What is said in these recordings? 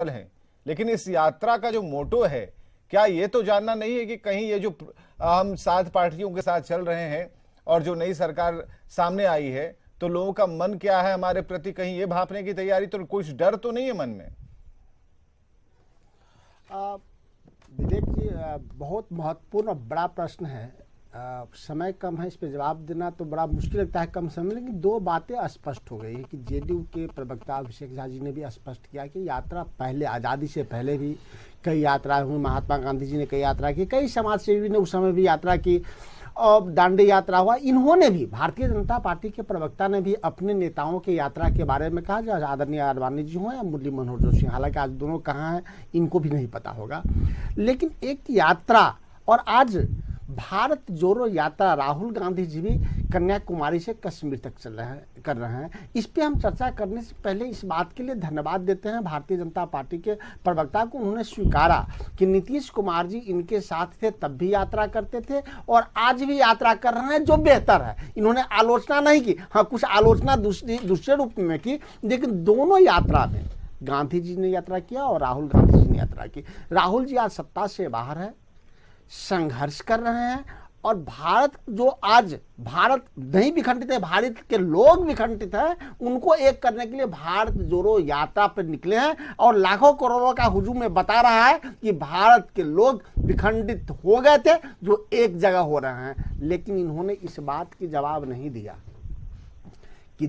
हैं, लेकिन इस यात्रा का जो मोटो है, क्या ये तो जानना नहीं है कि कहीं ये जो हम 7 पार्टियों के साथ चल रहे हैं और जो नई सरकार सामने आई है, तो लोगों का मन क्या है हमारे प्रति, कहीं ये भांपने की तैयारी, तो कुछ डर तो नहीं है मन में? विवेक जी, बहुत महत्वपूर्ण और बड़ा प्रश्न है। समय कम है, इस पर जवाब देना तो बड़ा मुश्किल लगता है कम समय में, लेकिन 2 बातें स्पष्ट हो गई है कि जेडीयू के प्रवक्ता अभिषेक झा जी ने भी स्पष्ट किया कि यात्रा पहले, आज़ादी से पहले भी कई यात्राएं हुई, महात्मा गांधी जी ने कई यात्रा की, कई समाजसेवी ने उस समय भी यात्रा की और दांडी यात्रा हुआ। इन्होंने भी, भारतीय जनता पार्टी के प्रवक्ता ने भी अपने नेताओं की यात्रा के बारे में कहा, जो आदरणीय आडवाणी जी हों या मुरली मनोहर जोशी, हालांकि आज दोनों कहाँ हैं इनको भी नहीं पता होगा, लेकिन एक यात्रा, और आज भारत जोड़ो यात्रा राहुल गांधी जी भी कन्याकुमारी से कश्मीर तक कर रहे हैं। इस पे हम चर्चा करने से पहले इस बात के लिए धन्यवाद देते हैं भारतीय जनता पार्टी के प्रवक्ता को, उन्होंने स्वीकारा कि नीतीश कुमार जी इनके साथ थे, तब भी यात्रा करते थे और आज भी यात्रा कर रहे हैं, जो बेहतर है। इन्होंने आलोचना नहीं की, हाँ कुछ आलोचना दूसरे रूप में की, लेकिन दोनों यात्रा में गांधी जी ने यात्रा किया और राहुल गांधी जी ने यात्रा की। राहुल जी आज सत्ता से बाहर है, संघर्ष कर रहे हैं, और भारत जो आज, भारत नहीं विखंडित है, भारत के लोग विखंडित हैं, उनको एक करने के लिए भारत जोड़ो यात्रा पर निकले हैं और लाखों करोड़ों का हुजूम में बता रहा है कि भारत के लोग विखंडित हो गए थे जो एक जगह हो रहे हैं। लेकिन इन्होंने इस बात की जवाब नहीं दिया कि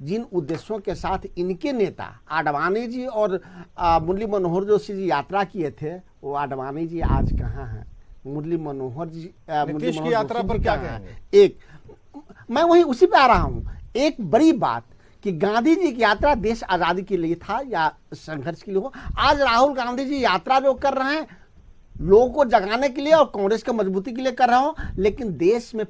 जिन उद्देश्यों के साथ इनके नेता आडवाणी जी और मुरली मनोहर जोशी जी यात्रा किए थे, वो आडवाणी जी आज कहाँ हैं, मुरली मनोहर जी नीतीश की यात्रा पर क्या कहेंगे? एक, मैं वही उसी पे आ रहा हूं। एक बड़ी बात कि गांधी जी की यात्रा देश आजादी के लिए था या संघर्ष के लिए हो, आज राहुल गांधी जी यात्रा जो कर रहे हैं लोगों को जगाने के लिए और कांग्रेस की मजबूती के लिए कर रहे हो, लेकिन देश में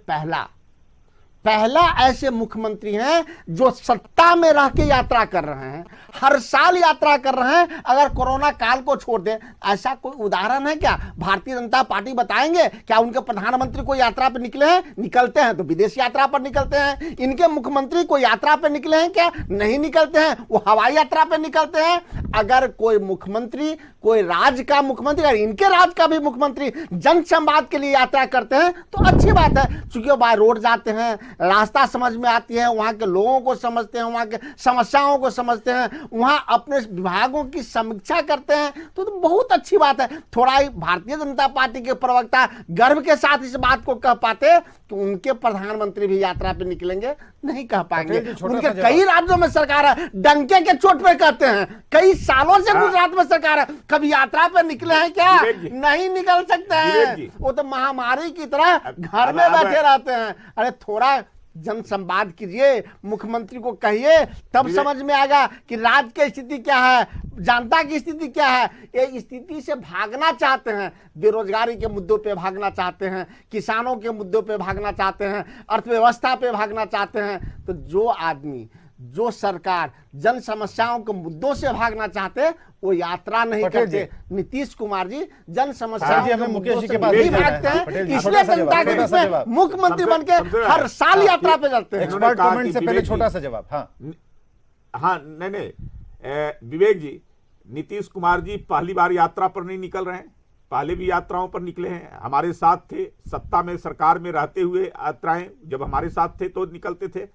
पहला ऐसे मुख्यमंत्री हैं जो सत्ता में रह के यात्रा कर रहे हैं, हर साल यात्रा कर रहे हैं। अगर कोरोना काल को छोड़ दें, ऐसा कोई उदाहरण है क्या? भारतीय जनता पार्टी बताएंगे क्या उनके प्रधानमंत्री को यात्रा पर निकले हैं? निकलते हैं तो विदेश यात्रा पर निकलते हैं। इनके मुख्यमंत्री को यात्रा पर निकले हैं क्या? नहीं निकलते हैं, वो हवाई यात्रा पर निकलते हैं। अगर कोई मुख्यमंत्री, कोई राज्य का मुख्यमंत्री, अगर इनके राज्य का भी मुख्यमंत्री जन संवाद के लिए यात्रा करते हैं तो अच्छी बात है, चूंकि वो बाय रोड जाते हैं, रास्ता समझ में आती है, वहां के लोगों को समझते हैं, वहां के समस्याओं को समझते हैं, वहां अपने विभागों की समीक्षा करते हैं, तो बहुत अच्छी बात है। थोड़ा ही भारतीय जनता पार्टी के प्रवक्ता गर्व के साथ इस बात को कह पाते कि उनके प्रधानमंत्री भी यात्रा पे निकलेंगे, नहीं कह पाएंगे। उनके कई राज्यों में सरकार है, डंके के चोट पे कहते हैं, कई सालों से गुजरात में सरकार है, कभी यात्रा पे निकले हैं क्या? नहीं निकल सकते हैं, वो तो महामारी की तरह घर में बैठे रहते हैं। अरे थोड़ा जन संवाद कीजिए, मुख्यमंत्री को कहिए, तब समझ में आएगा कि राज्य की स्थिति क्या है, जनता की स्थिति क्या है। ये स्थिति से भागना चाहते हैं, बेरोजगारी के मुद्दों पे भागना चाहते हैं, किसानों के मुद्दों पे भागना चाहते हैं, अर्थव्यवस्था पे भागना चाहते हैं। तो जो आदमी, जो सरकार जन समस्याओं के मुद्दों से भागना चाहते, वो यात्रा नहीं करते। नीतीश कुमार जी जन समस्याओं के मुद्दों से नहीं भागते हैं, इसलिए जनता के बीच में मुख्यमंत्री बनके हर साल यात्रा पे जाते हैं। एक्सपर्ट कमेंट से पहले छोटा सा जवाब। हाँ, नहीं, विवेक जी, नीतीश कुमार जी पहली बार यात्रा पर नहीं निकल रहे हैं, पहले भी यात्राओं पर निकले हैं, हमारे साथ थे, सत्ता में सरकार में रहते हुए यात्राएं जब हमारे साथ थे तो निकलते थे।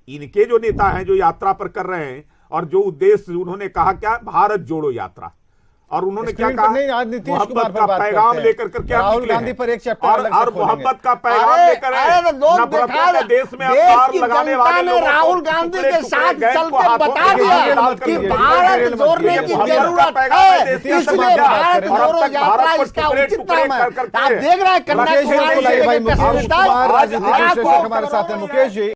इनके जो नेता हैं जो यात्रा पर कर रहे हैं, और जो उद्देश्य उन्होंने कहा क्या, भारत जोड़ो यात्रा, और उन्होंने क्या कहा, मोहब्बत का पैगाम लेकर कर क्या राहुल गांधी पर एक चैप्टर और मोहब्बत का पैगाम लेकर देश में लगाने वाले राहुल गांधी के साथ चलकर बता दिया कि भारत जोड़ने की जरूरत है, इसलिए भारत जोड़ो यात्रा इसका उचित नाम है। आप देख रहे हैं कन्याकुमारी हमारे साथ है मुकेश जी।